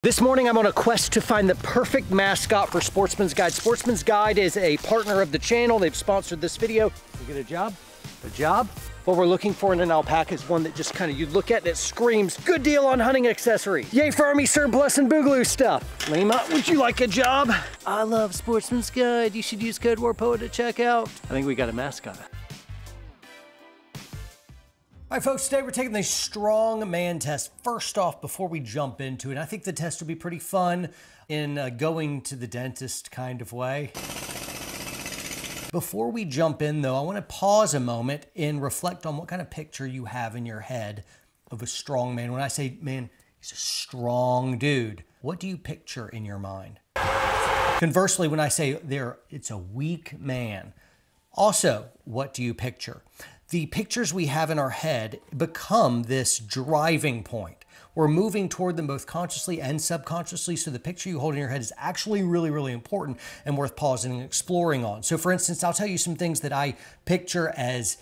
This morning, I'm on a quest to find the perfect mascot for Sportsman's Guide. Sportsman's Guide is a partner of the channel. They've sponsored this video. You get a job? A job? What we're looking for in an alpaca is one that just kind of, you look at it, it screams, good deal on hunting accessory. Yay for Army surplus and boogaloo stuff. Lima, would you like a job? I love Sportsman's Guide. You should use code WARPOET to check out. I think we got a mascot. All right, folks, today we're taking the strong man test. First off, before we jump into it, I think the test will be pretty fun in going to the dentist kind of way. Before we jump in, though, I want to pause a moment and reflect on what kind of picture you have in your head of a strong man. When I say, man, he's a strong dude, what do you picture in your mind? Conversely, when I say it's a weak man, also, what do you picture? The pictures we have in our head become this driving point. We're moving toward them both consciously and subconsciously, so the picture you hold in your head is actually really, really important and worth pausing and exploring on. So for instance, I'll tell you some things that I picture as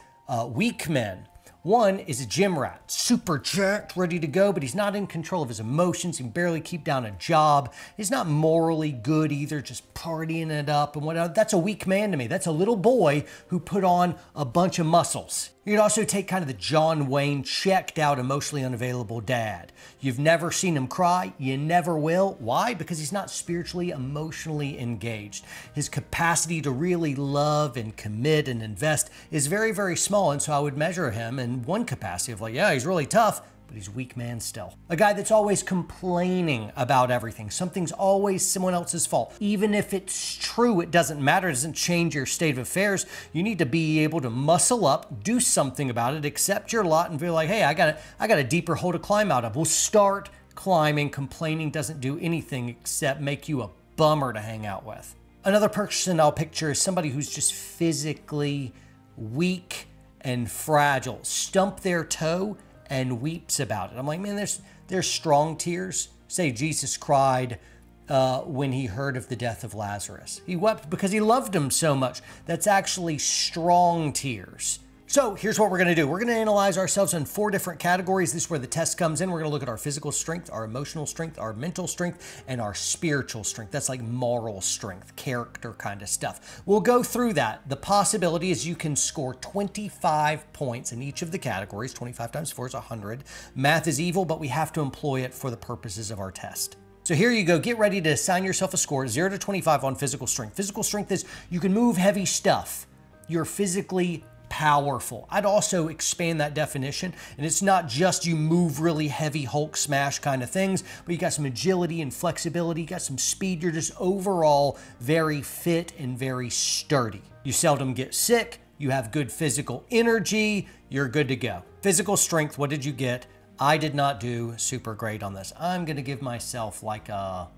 weak men. One is a gym rat, super jacked, ready to go, but he's not in control of his emotions. He can barely keep down a job. He's not morally good either, just partying it up and whatnot. That's a weak man to me. That's a little boy who put on a bunch of muscles. You could also take kind of the John Wayne checked out, emotionally unavailable dad. You've never seen him cry. You never will. Why? Because he's not spiritually, emotionally engaged. His capacity to really love and commit and invest is very, very small. And so I would measure him in one capacity of like, yeah, he's really tough, but he's a weak man still. A guy that's always complaining about everything. Something's always someone else's fault. Even if it's true, it doesn't matter. It doesn't change your state of affairs. You need to be able to muscle up, do something about it, accept your lot, and feel like, hey, I got a deeper hole to climb out of. We'll start climbing. Complaining doesn't do anything except make you a bummer to hang out with. Another person I'll picture is somebody who's just physically weak and fragile. Stump their toe and weeps about it. I'm like, man, there's strong tears. Say Jesus cried when he heard of the death of Lazarus. He wept because he loved him so much. That's actually strong tears. So here's what we're gonna do. We're gonna analyze ourselves in 4 different categories. This is where the test comes in. We're gonna look at our physical strength, our emotional strength, our mental strength, and our spiritual strength. That's like moral strength, character kind of stuff. We'll go through that. The possibility is you can score 25 points in each of the categories. 25 times 4 is 100. Math is evil, but we have to employ it for the purposes of our test. So here you go. Get ready to assign yourself a score, 0 to 25 on physical strength. Physical strength is you can move heavy stuff. You're physically powerful. I'd also expand that definition, and it's not just you move really heavy Hulk smash kind of things, but you got some agility and flexibility, you got some speed. You're just overall very fit and very sturdy. You seldom get sick. You have good physical energy. You're good to go. Physical strength, what did you get? I did not do super great on this. I'm going to give myself like a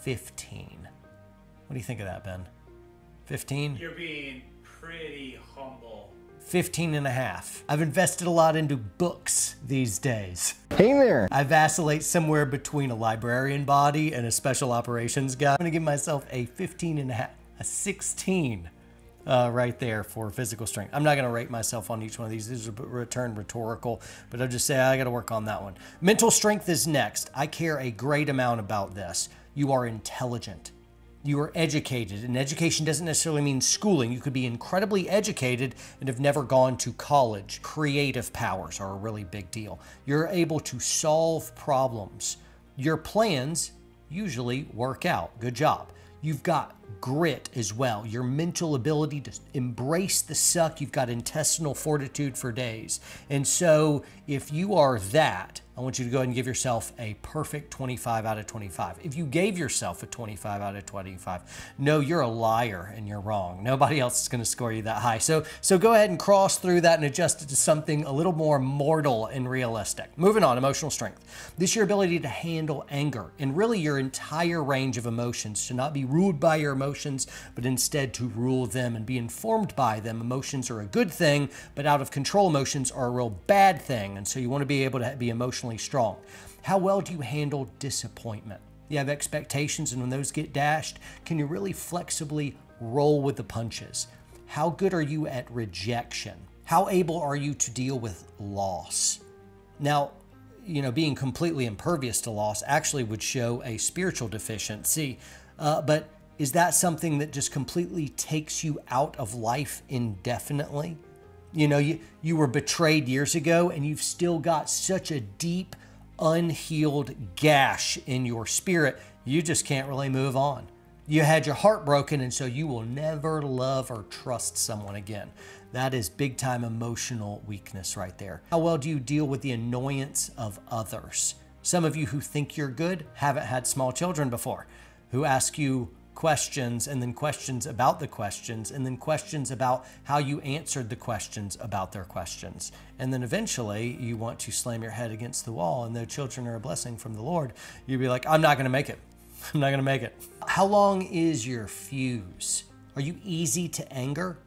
15. What do you think of that, Ben? 15? You're being pretty humble. 15 and a half. I've invested a lot into books these days. Hey there. I vacillate somewhere between a librarian body and a special operations guy. I'm gonna give myself a 15 and a half, a 16 right there for physical strength. I'm not gonna rate myself on each one of these. These are return rhetorical, but I'll just say I gotta work on that one. Mental strength is next. I care a great amount about this. You are intelligent. You are educated, and education doesn't necessarily mean schooling. You could be incredibly educated and have never gone to college. Creative powers are a really big deal. You're able to solve problems. Your plans usually work out. Good job. You've got grit as well. Your mental ability to embrace the suck. You've got intestinal fortitude for days. And so if you are that, I want you to go ahead and give yourself a perfect 25 out of 25. If you gave yourself a 25 out of 25, no, you're a liar and you're wrong. Nobody else is going to score you that high. So go ahead and cross through that and adjust it to something a little more mortal and realistic. Moving on, emotional strength. This is your ability to handle anger and really your entire range of emotions, to not be ruled by your emotions, but instead to rule them and be informed by them. Emotions are a good thing, but out of control emotions are a real bad thing. And so you want to be able to be emotionally strong. How well do you handle disappointment? You have expectations, and when those get dashed, can you really flexibly roll with the punches? How good are you at rejection? How able are you to deal with loss? Now, being completely impervious to loss actually would show a spiritual deficiency. But is that something that just completely takes you out of life indefinitely? You were betrayed years ago and you've still got such a deep, unhealed gash in your spirit, you just can't really move on. You had your heart broken, and so you will never love or trust someone again. That is big time emotional weakness right there. How well do you deal with the annoyance of others? Some of you who think you're good haven't had small children before, who ask you questions and then questions about the questions and then questions about how you answered the questions about their questions. And then eventually you want to slam your head against the wall, and though children are a blessing from the Lord, you'd be like, I'm not going to make it. I'm not going to make it. How long is your fuse? Are you easy to anger?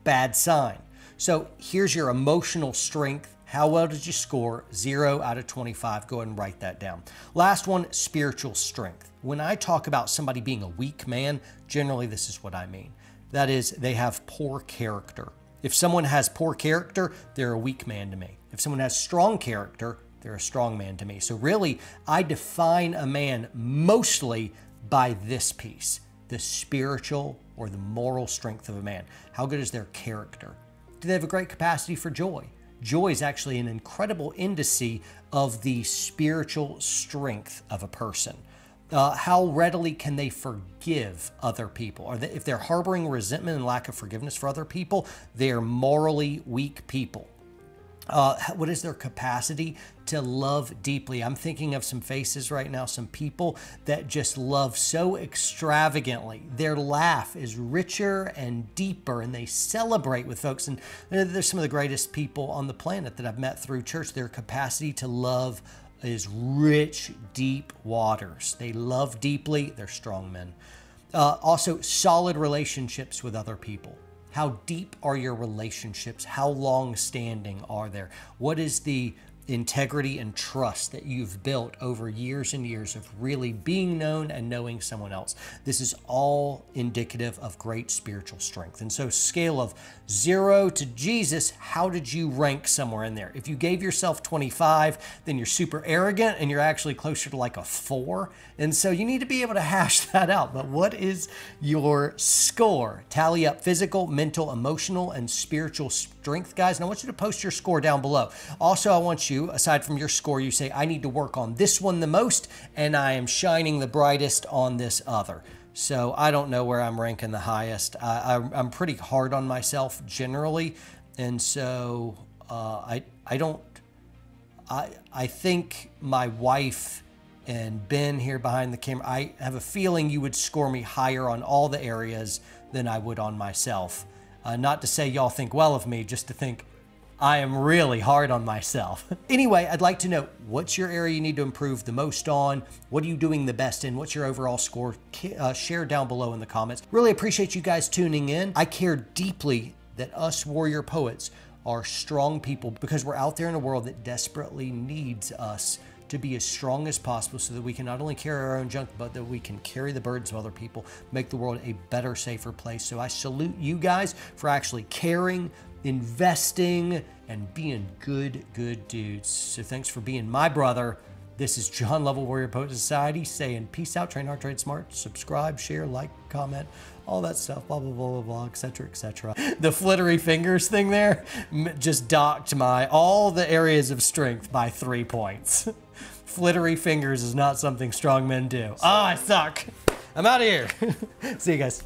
Bad sign. So here's your emotional strength. How well did you score? 0 out of 25. Go ahead and write that down. Last one, spiritual strength. When I talk about somebody being a weak man, generally this is what I mean. That is, they have poor character. If someone has poor character, they're a weak man to me. If someone has strong character, they're a strong man to me. So really, I define a man mostly by this piece, the spiritual or the moral strength of a man. How good is their character? Do they have a great capacity for joy? Joy is actually an incredible indice of the spiritual strength of a person. How readily can they forgive other people? If they're harboring resentment and lack of forgiveness for other people, they are morally weak people. What is their capacity to love deeply? I'm thinking of some faces right now, some people that just love so extravagantly. Their laugh is richer and deeper, and they celebrate with folks. And they're some of the greatest people on the planet that I've met through church. Their capacity to love is rich, deep waters. They love deeply. They're strong men. Also, solid relationships with other people. How deep are your relationships? How long-standing are they? What is the integrity and trust that you've built over years and years of really being known and knowing someone else? This is all indicative of great spiritual strength. And so, scale of 0 to Jesus, how did you rank somewhere in there? If you gave yourself 25, then you're super arrogant and you're actually closer to like a 4. And so you need to be able to hash that out. But what is your score? Tally up physical, mental, emotional, and spiritual strength, guys. And I want you to post your score down below. Also, I want you, aside from your score, you say, I need to work on this one the most, and I am shining the brightest on this other. So I don't know where I'm ranking the highest. I'm pretty hard on myself generally. And so I think my wife and Ben here behind the camera, I have a feeling you would score me higher on all the areas than I would on myself. Not to say y'all think well of me, just to think I am really hard on myself. Anyway, I'd like to know, what's your area you need to improve the most on? What are you doing the best in? What's your overall score? Share down below in the comments. Really appreciate you guys tuning in. I care deeply that us warrior poets are strong people, because we're out there in a world that desperately needs us to be as strong as possible, so that we can not only carry our own junk, but that we can carry the burdens of other people, make the world a better, safer place. So I salute you guys for actually caring, investing, and being good dudes. So thanks for being my brother. This is John Lovell, Warrior Poet Society, saying peace out, train hard, train smart, subscribe, share, like, comment, all that stuff, blah, blah, blah, blah, blah, etc., etc. The flittery fingers thing there just docked all the areas of strength by 3 points. Flittery fingers is not something strong men do. Oh, I suck. I'm out of here. See you guys.